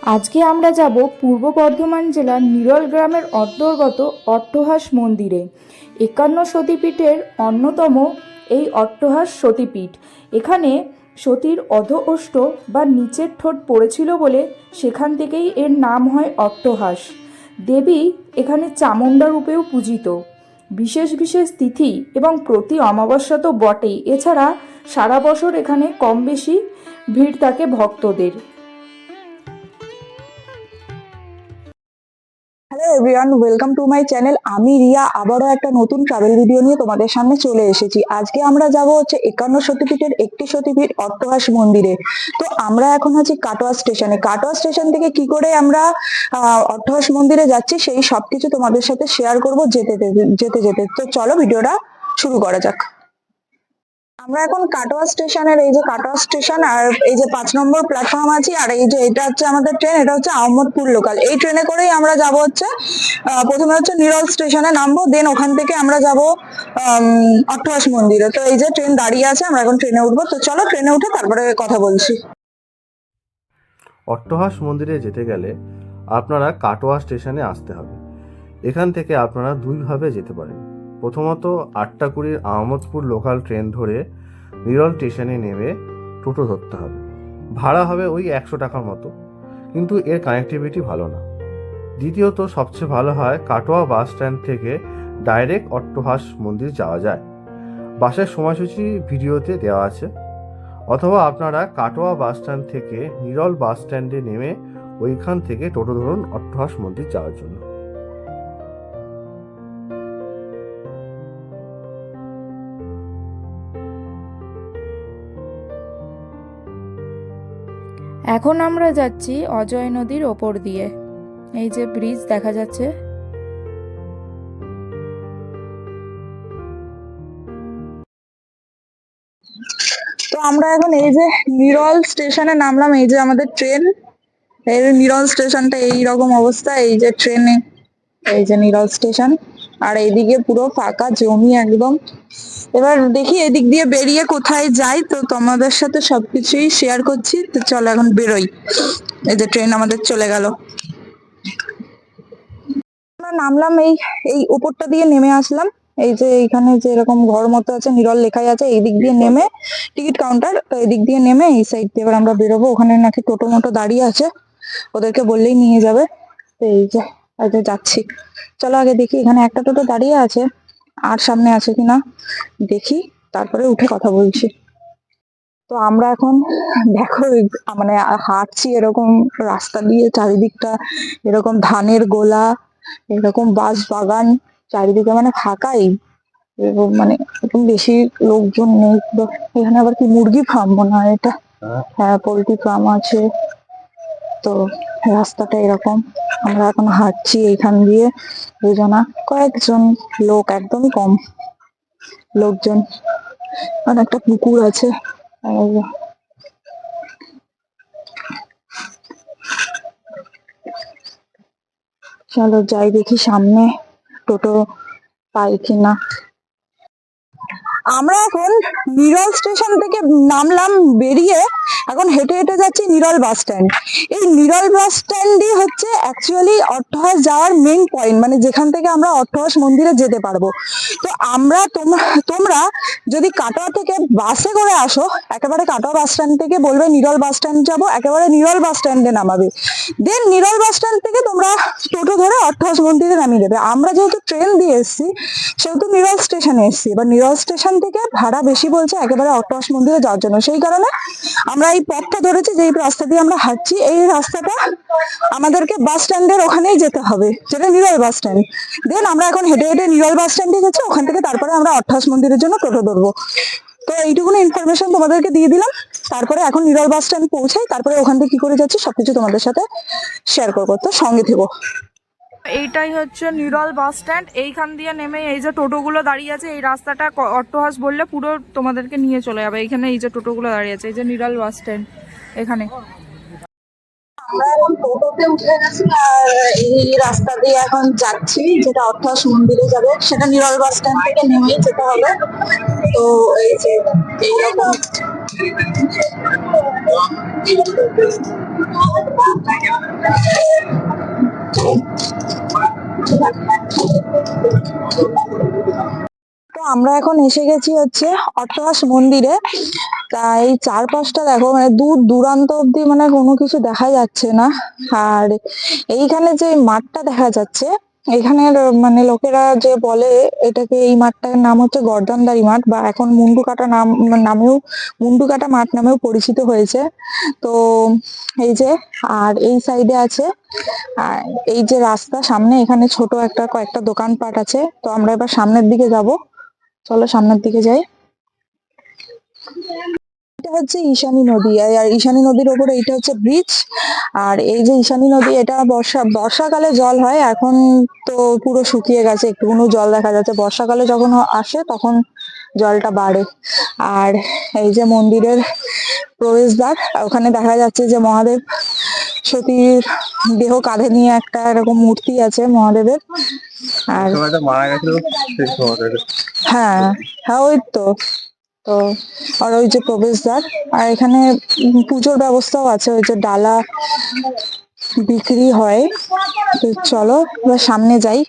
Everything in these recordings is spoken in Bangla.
আজকে আমরা যাব পূর্ব বর্ধমান জেলার নিরল গ্রামের অন্তর্গত অট্টহাস মন্দিরে। 51 সতীপীঠের অন্যতম এই অট্টহাস সতীপীঠ। এখানে সতীর অধ ওষ্ঠ বা নিচের ঠোঁট পড়েছিল বলে সেখান থেকেই এর নাম হয় অট্টহাস। দেবী এখানে চামুণ্ডা রূপেও পূজিত। বিশেষ বিশেষ তিথি এবং প্রতি অমাবস্যা তো বটেই, এছাড়া সারা বছর এখানে কম বেশি ভিড় থাকে ভক্তদের। Hello everyone, welcome to my channel. আমি রিয়া আবারও একটা নতুন ট্রাভেল ভিডিও নিয়ে তোমাদের সামনে চলে এসেছি। আজকে আমরা যাব হচ্ছে 51 সতীপীঠের একটি সতীপীঠ অট্টহাস মন্দিরে। তো আমরা এখন আছি কাটোয়া স্টেশনে। কাটোয়া স্টেশন থেকে কি করে আমরা অট্টহাস মন্দিরে যাচ্ছি সেই সবকিছু তোমাদের সাথে শেয়ার করব যেতে যেতে যেতে। তো চলো ভিডিওটা শুরু করা যাক। আমরা এখন কাটোয়া স্টেশনের, এই যে কাটোয়া স্টেশন আর এই যে 5 নম্বর প্ল্যাটফর্ম আছে, আর এই যে এটা হচ্ছে আমাদের ট্রেন, এটা হচ্ছে আহমদপুর লোকাল। এই ট্রেনে করেই আমরা যাব হচ্ছে প্রথমে হচ্ছে নিরল স্টেশনে নামবো, দেন ওখান থেকে আমরা যাব অট্টহাস মন্দিরে। তো এই যে ট্রেন দাঁড়িয়ে আছে, আমরা এখন ট্রেনে উঠবো। তো চলো ট্রেনে উঠে তারপরে কথা বলছি। অট্টহাস মন্দিরে যেতে গেলে আপনারা কাটোয়া স্টেশনে আসতে হবে। এখান থেকে আপনারা দুইভাবে যেতে পারেন। প্রথমত 8টা 20 আহমদপুর লোকাল ট্রেন ধরে নিরল স্টেশনে নেমে টোটো ধরতে হবে। ভাড়া হবে ওই 100 টাকার মতো, কিন্তু এর কানেক্টিভিটি ভালো না। দ্বিতীয়ত সবচেয়ে ভালো হয় কাটোয়া বাস স্ট্যান্ড থেকে ডাইরেক্ট অট্টহাস মন্দির যাওয়া যায়। বাসের সময়সূচি ভিডিওতে দেওয়া আছে। অথবা আপনারা কাটোয়া বাস স্ট্যান্ড থেকে নিরল বাস স্ট্যান্ডে নেমে ওইখান থেকে টোটো ধরুন অট্টহাস মন্দির যাওয়ার জন্য। এখন আমরা যাচ্ছি অজয় নদীর ওপর দিয়ে। এই যে ব্রিজ দেখা যাচ্ছে। তো আমরা এখন এই যে নিরল স্টেশনে নামলাম। এই যে আমাদের ট্রেন, এই নিরল স্টেশনটা এইরকম অবস্থা। এই যে ট্রেনে, এই যে নিরল স্টেশন, আর এইদিকে পুরো ফাঁকা জমি একদম। এবার দেখি এদিক দিয়ে বেরিয়ে কোথায় যাই, তো তোমাদের সাথে সবকিছুই শেয়ার করছি। তো চলো এখন বেরোই। এই যে ট্রেন আমাদের চলে গেল। আমরা নামলাম, এই এই উপরটা দিয়ে নেমে আসলাম। এই যে এখানে যে এরকম ঘর মতো আছে, নিরল লেখাই আছে, এই দিক দিয়ে নেমে টিকিট কাউন্টার, তো এই দিক দিয়ে নেমে এই সাইড দিয়ে এবার আমরা বেরোবো। ওখানে নাকি টোটো মোটো দাঁড়িয়ে আছে, ওদেরকে বললেই নিয়ে যাবে। তো এই যে যাচ্ছি। চলো আগে দেখি, এখানে একটা টোটো দাঁড়িয়ে আছে, আর সামনে আছে কিনা দেখি, তারপরে উঠে কথা বলছি। তো আমরা এখন দেখো মানে হাঁটছি এরকম রাস্তা দিয়ে, চারিদিকটা এরকম ধানের গোলা, এরকম বাঁশ বাগান, চারিদিকে মানে ফাঁকাই, এবং মানে এরকম বেশি লোকজন নেই। তো এখানে আবার কি মুরগি ফার্ম মনে হয় এটা, হ্যাঁ পোল্ট্রি ফার্ম আছে। তো রাস্তাটা এরকম, আমরা এখন হাঁটছি এইখান দিয়ে দুজনা, কয়েকজন লোক, একদমই কম লোকজন। আর একটা পুকুর আছে। চলো যাই দেখি সামনে টোটো পাই কিনা। আমরা এখন নিরল স্টেশন থেকে নামলাম, বেরিয়ে এখন হেঁটে হেঁটে যাচ্ছি নিরল বাস স্ট্যান্ড। এই নিরল বাস স্ট্যান্ডই হচ্ছে অ্যাকচুয়ালি অট্টহাস যাওয়ার মেইন পয়েন্ট, মানে যেখান থেকে আমরা অট্টহাস মন্দিরে যেতে পারবো। তো আমরা তোমরা যদি কাটোয়া থেকে বাসে করে আসো, একেবারে কাটোয়া বাস স্ট্যান্ড থেকে বলবে নিরল বাস স্ট্যান্ড যাবো, একেবারে নিরল বাস স্ট্যান্ডে নামাবে। দেন নিরল বাস স্ট্যান্ড থেকে তোমরা টোটো ধরে অট্টহাস মন্দিরে নামিয়ে দেবে। আমরা যেহেতু ট্রেন দিয়ে এসেছি সেহেতু নিরল স্টেশনে এসেছি। এবার নিরল স্টেশন থেকে ভাড়া বেশি বলছে একেবারে অট্টহাস মন্দিরে যাওয়ার জন্য, সেই কারণে আমরা এই পথটা ধরেছি। যে রাস্তা দিয়ে আমরা হাঁটছি, এই রাস্তাটা আমাদেরকে বাস স্ট্যান্ডের ওখানেই যেতে হবে, যেটা নিরল বাস স্ট্যান্ড। দেন আমরা এখন হেঁটে হেঁটে নিরল বাস স্ট্যান্ডে যাচ্ছি, ওখান থেকে তারপরে আমরা অট্টহাস মন্দিরের জন্য টোটো ধরবো। তো এইটুকুনি ইনফরমেশন তোমাদেরকে দিয়ে দিলাম। তারপরে এখন নিরল বাস স্ট্যান্ড পৌঁছাই, তারপরে ওখান থেকে কি করে যাচ্ছি সবকিছু তোমাদের সাথে শেয়ার করবো। তো সঙ্গে থেকো। এইটাই হচ্ছে নিরল বাস স্ট্যান্ড। এইখান দিয়ে নেমে এই যে টোটোগুলো দাঁড়িয়ে আছে, এই রাস্তাটা অট্টহাস বললে পুরো তোমাদেরকে নিয়ে চলে যাবে। এইখানে এই যে টোটোগুলো দাঁড়িয়ে আছে, এই যে নিরল বাস স্ট্যান্ড এখানে। আমরা এখন টোটোতে উঠে গেছি, আর এই রাস্তা দিয়ে এখন যাচ্ছি যেটা অট্টহাস মন্দিরে যাবে, সেটা নিরল বাস স্ট্যান্ড থেকে নেমেই যেতে হবে। তো এই যে এইরকম আমরা এখন এসে গেছি হচ্ছে অট্টহাস মন্দিরে। তাই চারপাশটা দেখো, মানে দূর দূরান্ত অব্দি মানে কোনো কিছু দেখা যাচ্ছে না। আর এইখানে যে মাঠটা দেখা যাচ্ছে, এখানের মানে লোকেরা যে বলে এটাকে, এই মাঠটার নাম হচ্ছে গর্দানদারি মাঠ, বা এখন মুন্ডুকাটা মাঠ নামেও পরিচিত হয়েছে। তো এই যে, আর এই সাইডে আছে, আর এই যে রাস্তা সামনে, এখানে ছোট একটা কয়েকটা দোকানপাট আছে। তো আমরা এবার সামনের দিকে যাব, চলো সামনের দিকে যাই। এটা হচ্ছে ঈশানী নদী, আর ঈশানী নদীর ওপরে এইটা হচ্ছে ব্রিজ। আর এই যে ঈশানী নদী, এটা বর্ষাকালে জল হয়, এখন তো পুরো শুকিয়ে গেছে, একটুকুনো জল দেখা যাচ্ছে। বর্ষাকালে যখন আসে তখন জলটা বাড়ে। আর এই যে মন্দিরের প্রবেশদ্বার, ওখানে দেখা যাচ্ছে যে মহাদেব সতীর দেহ কাঁধে নিয়ে একটা এরকম মূর্তি আছে মহাদেবের। আর মারা গেছিল হ্যাঁ, হ্যাঁ ওই তো। তো আর ওই যে প্রবেশদ্বার, আর এখানে পুজোর ব্যবস্থাও আছে, ওই যে ডালা বিক্রি হয়। তো চলো এবার সামনে যাই।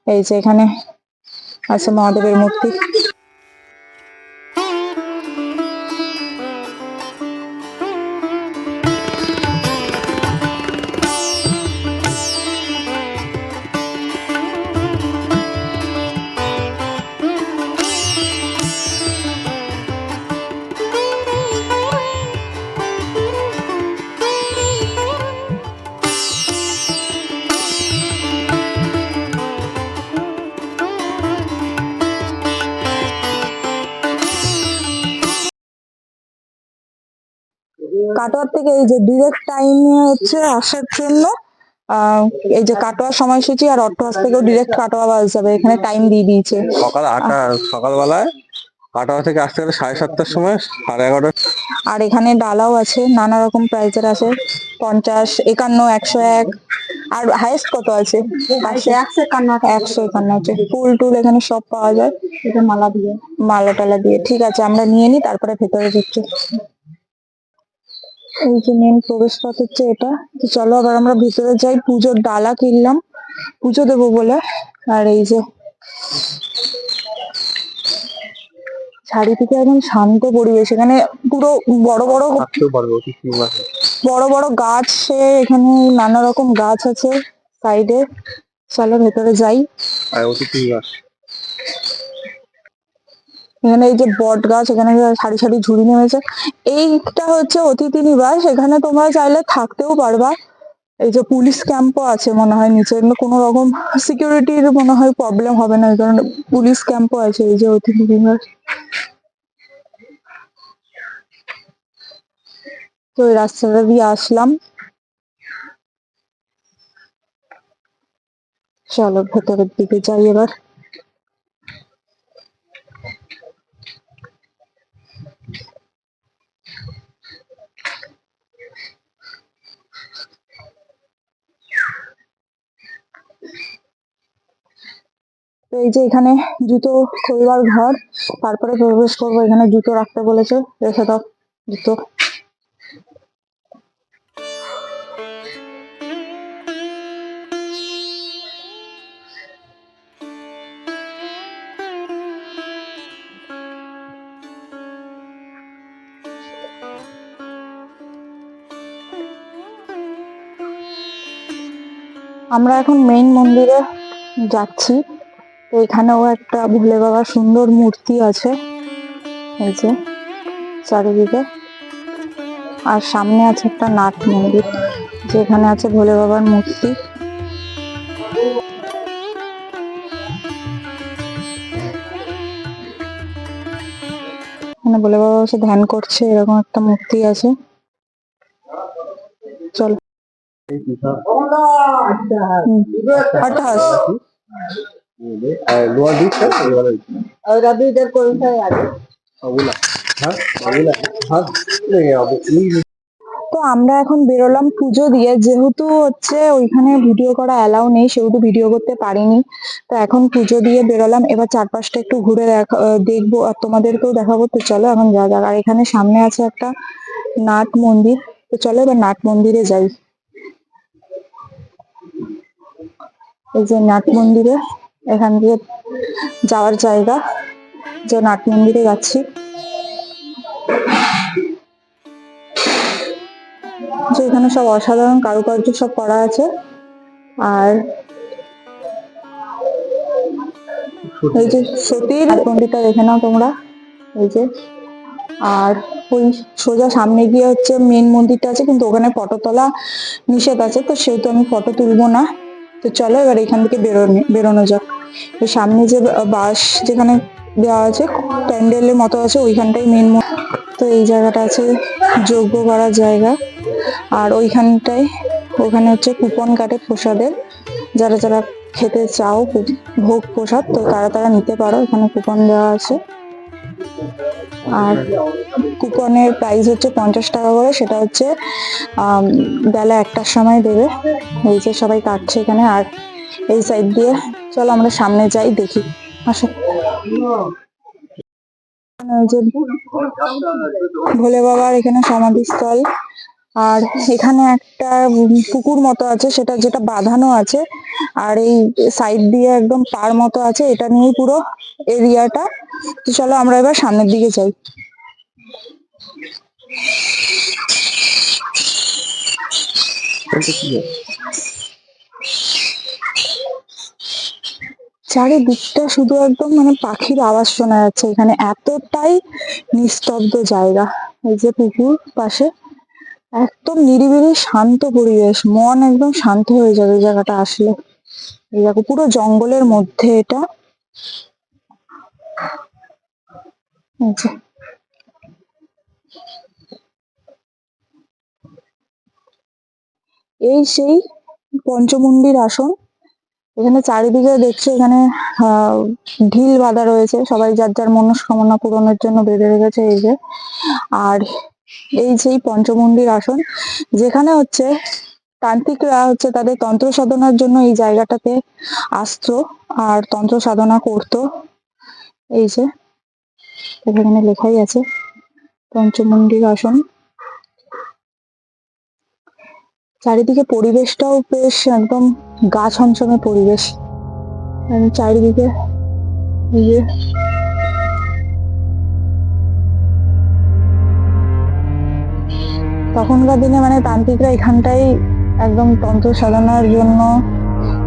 এই যে এখানে আছে মহাদেবের মূর্তি। কাটোয়ার থেকে এই যে ডিরেক্ট টাইমে হচ্ছে আসার জন্য আহ এই যে কাটোয়ার সময়সূচি, আর অট্টহাস থেকেও ডিরেক্ট কাটোয়া বাস যাবে, এখানে টাইম দিয়ে দিয়েছে। সকালবেলায় কাটোয়া থেকে আসতে গেলে 7:30টার সময়, 11:30। আর এখানে ডালাও আছে, নানা রকম প্রাইজের আছে, 50, 51, 101। আর হাইয়েস্ট কত আছে? 151 আছে। ফুল টুল এখানে সব পাওয়া যায়, এটা মালা টালা দিয়ে। ঠিক আছে, আমরা নিয়ে নিই, তারপরে ভেতরে ঢুকছি। এই যে মেন প্রবেশ পথ হচ্ছে এটা। তো চলো আবার আমরা ভিতরে যাই। পুজোর ডালা কিনলাম পুজো দেবো বলে। আর এই যে চারিদিকে একদম শান্ত পরিবেশ, এখানে পুরো বড় বড় বড় বড় গাছ, এখানে নানা রকম গাছ আছে সাইডে। চলো ভেতরে যাই। এখানে এই যে বট গাছ, এখানে সারি সারি ঝুড়ি নেমেছে। এইটা হচ্ছে অতিথি নিবাস, এখানে তোমরা চাইলে থাকতেও পারবা। এই যে পুলিশ ক্যাম্পও আছে মনে হয় নিচে, কোনো রকম সিকিউরিটির মনে হয় প্রবলেম হবে না, এই কারণে পুলিশ ক্যাম্পও আছে। এই যে অতিথি নিবাস। তো এই রাস্তাটা দিয়ে আসলাম, চলো ভেতরের দিকে যাই এবার। তো এই যে এখানে জুতো খোলবার ঘর, তারপরে প্রবেশ করবো। এখানে জুতো রাখতে বলেছে, রেখে দাও জুতো। আমরা এখন মেইন মন্দিরে যাচ্ছি। তো এখানেও একটা ভোলে বাবার সুন্দর মূর্তি আছে, এই যে চারিদিকে। আর সামনে আছে একটা নাট মন্দির, যেখানে আছে ভোলে বাবার মূর্তি। এখানে ভোলে বাবা বসে ধ্যান করছে, এরকম একটা মূর্তি আছে। চল অট্টহাস। তো আমরা এখন বেরোলাম পুজো দিয়ে, যেহেতু হচ্ছে ওইখানে ভিডিও করা অ্যালাউ নেই, সেহেতু ভিডিও করতে পারিনি। তো এখন পুজো দিয়ে বেরোলাম, এবার চারপাশটা একটু ঘুরে দেখবো আর তোমাদেরকেও দেখাবো। তো চলো এখন যা যাক। আর এখানে সামনে আছে একটা নাট মন্দির, তো চলো এবার নাট মন্দিরে যাই। এই যে নাট মন্দিরে, এখান দিয়ে যাওয়ার জায়গা। যে নাট মন্দিরে যাচ্ছি। যে এখানে সব অসাধারণ কারুকার্য সব করা আছে। আর এই যে সতীর মন্দিরটা দেখে নাও তোমরা, এই যে। আর ওই সোজা সামনে গিয়ে হচ্ছে মেন মন্দিরটা আছে, কিন্তু ওখানে ফটো তোলা নিষেধ আছে, তো সেহেতু আমি ফটো তুলবো না। তো চলো এবার এখান থেকে বেরোনো যাক। এই সামনে যে বাস যেখানে দেওয়া আছে, প্যান্ডেলের মতো আছে, ওইখানটাই মেন। তো এই জায়গাটা আছে যজ্ঞ করার জায়গা। আর ওইখানটায় ওখানে হচ্ছে কুপন কাটে প্রসাদের, যারা যারা খেতে চাও ভোগ প্রসাদ, তো তারা তারা নিতে পারো, এখানে কুপন দেওয়া আছে। আর কুপনের প্রাইস হচ্ছে 50 টাকা করে, সেটা হচ্ছে বেলা 1টার সময় দেবে। এই যে সবাই কাটছে এখানে। আর এই সাইড দিয়ে চলো আমরা সামনে যাই, দেখি। আসো। যে ভোলে বাবার এখানে সমাধিস্থল। আর এখানে একটা পুকুর মতো আছে, সেটা যেটা বাঁধানো আছে। আর এই সাইড দিয়ে একদম পার মতো আছে, এটা নিয়েই পুরো এরিয়াটা। তো চলো আমরা এবার সামনের দিকে যাই। চারিদিকটা শুধু একদম মানে পাখির আওয়াজ শোনা যাচ্ছে এখানে, এতটাই নিস্তব্ধ জায়গা। এই যে পুকুর পাশে, একদম নিরিবিলি শান্ত পরিবেশ, মন একদম শান্ত হয়ে যাবে জায়গাটা আসলে। এই দেখো পুরো জঙ্গলের মধ্যে এটা। এই যে এই সেই পঞ্চমুণ্ডির আসন। এখানে চারিদিকে দেখছো এখানে ঢিল বাঁধা রয়েছে, সবাই যার যার মনস্কামনা পূরণের জন্য বেঁধে রেখেছে এই যে। আর এই সেই পঞ্চমুণ্ডির আসন, যেখানে হচ্ছে তান্ত্রিকরা হচ্ছে তাদের তন্ত্র সাধনার জন্য এই জায়গাটাতে আসতো আর তন্ত্র সাধনা করতো। এই যে এখানে লেখাই আছে পঞ্চমুণ্ডির আসন। চারিদিকে পরিবেশটাও বেশ একদম গা ছমছমে পরিবেশ। চারিদিকে এই যে তখনকার দিনে মানে তান্ত্রিকরা এখানটাই একদম তন্ত্র সাধনার জন্য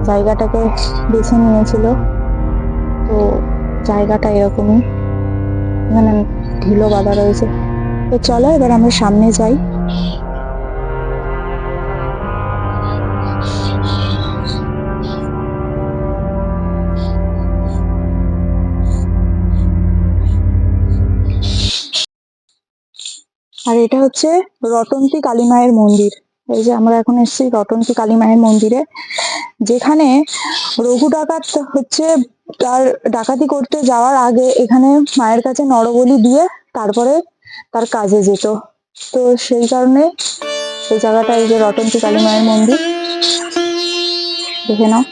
জায়গাটাকে বেছে নিয়েছিল। তো জায়গাটা এরকমই, এখানে ঢিলও বাঁধা রয়েছে। তো চলো এবার আমরা সামনে যাই। আর এটা হচ্ছে রটন্তী কালী মায়ের মন্দির। এই যে আমরা এখন এসেছি রটন্তী কালী মায়ের মন্দিরে, যেখানে রঘু ডাকাত হচ্ছে তার ডাকাতি করতে যাওয়ার আগে এখানে মায়ের কাছে নরবলি দিয়ে তারপরে তার কাজে যেত। তো সেই কারণে এই জায়গাটা, এই যে রটন্তী কালী মায়ের মন্দির, দেখে নাও।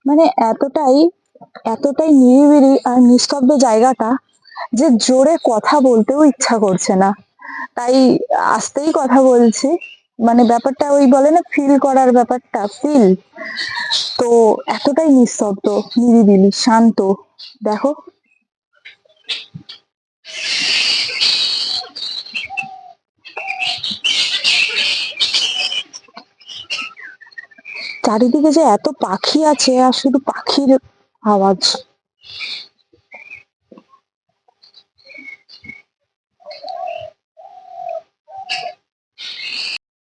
মানে এতটাই এতটাই নিরিবিলি আর নিস্তব্ধ জায়গাটা যে জোরে কথা বলতেও ইচ্ছা করছে না, তাই আস্তেই কথা বলছি। মানে ব্যাপারটা ওই বলে না ফিল করার ব্যাপারটা, ফিল। তো এতটাই নিস্তব্ধ, নিরিবিলি, শান্ত। দেখো চারিদিকে যে এত পাখি আছে, আর শুধু পাখির আওয়াজ।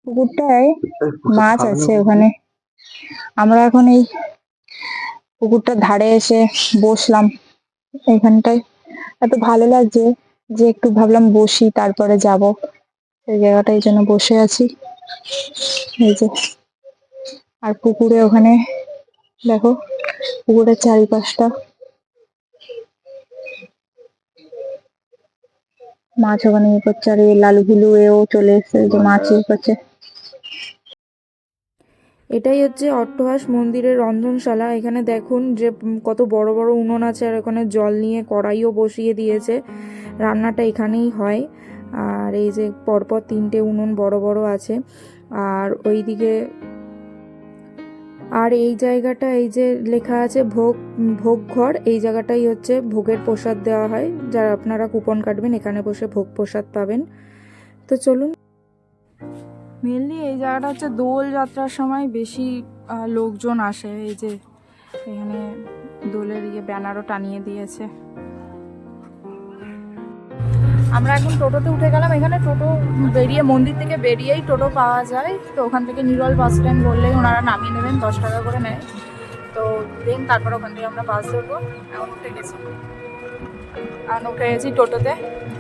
পুকুরটায় মাছ আছে ওখানে। আমরা এখন এই পুকুরটার ধারে এসে বসলাম এখানটায়। এত ভালো লাগছে যে একটু ভাবলাম বসি, তারপরে যাব সেই জায়গাটা, এই জন্য বসে আছি। এই যে আর পুকুরে ওখানে দেখো, পুকুরের চারিপাশটা মাছ ওখানে ইয়ে করছে। আর এই লালু ঘুলু এও চলে এসছে, যে মাছ ইয়ে করছে। এটাই হচ্ছে অট্টহাস মন্দিরের রন্ধনশালা। এখানে দেখুন যে কত বড় বড় উনুন আছে, আর এখানে জল নিয়ে কড়াইও বসিয়ে দিয়েছে। রান্নাটা এখানেই হয়। আর এই যে পরপর 3টে উনুন বড় বড় আছে। আর ওইদিকে আর এই জায়গাটা, এই যে লেখা আছে ভোগ ঘর, এই জায়গাটাই হচ্ছে ভোগের প্রসাদ দেওয়া হয়। যারা আপনারা কুপন কাটবেন এখানে বসে ভোগ প্রসাদ পাবেন। তো চলুন। মেনলি এই জায়গাটা হচ্ছে দোল যাত্রার সময় বেশি লোকজন আসে। এই যে এখানে দোলের ব্যানারও টানিয়ে দিয়েছে। আমরা এখন টোটোতে উঠে গেলাম। এখানে টোটো বেরিয়ে, মন্দির থেকে বেরিয়েই টোটো পাওয়া যায়। তো ওখান থেকে নিরল বাস স্ট্যান্ড বললেই ওনারা নামিয়ে নেবেন, 10 টাকা করে নেয়। তো দেন তারপর ওখান থেকে আমরা বাস ধরবো। এখন উঠে গেছি, টোটোতে।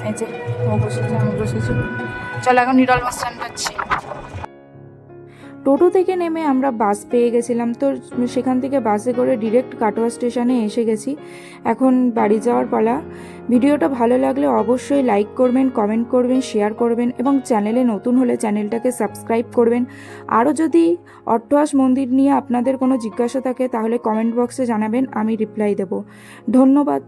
এই যে ও বসেছে, আমি বসেছি। চলো এখন নিরল বাস স্ট্যান্ড যাচ্ছি। টোটো থেকে নেমে আমরা বাস পেয়ে গেছিলাম। তো সেখান থেকে বাসে করে ডিরেক্ট কাটোয়া স্টেশনে এসে গেছি। এখন বাড়ি যাওয়ার পালা। ভিডিওটা ভালো লাগলে অবশ্যই লাইক করবেন, কমেন্ট করবেন, শেয়ার করবেন এবং চ্যানেলে নতুন হলে চ্যানেলটাকে সাবস্ক্রাইব করবেন। আরও যদি অট্টহাস মন্দির নিয়ে আপনাদের কোনো জিজ্ঞাসা থাকে তাহলে কমেন্ট বক্সে জানাবেন, আমি রিপ্লাই দেব। ধন্যবাদ।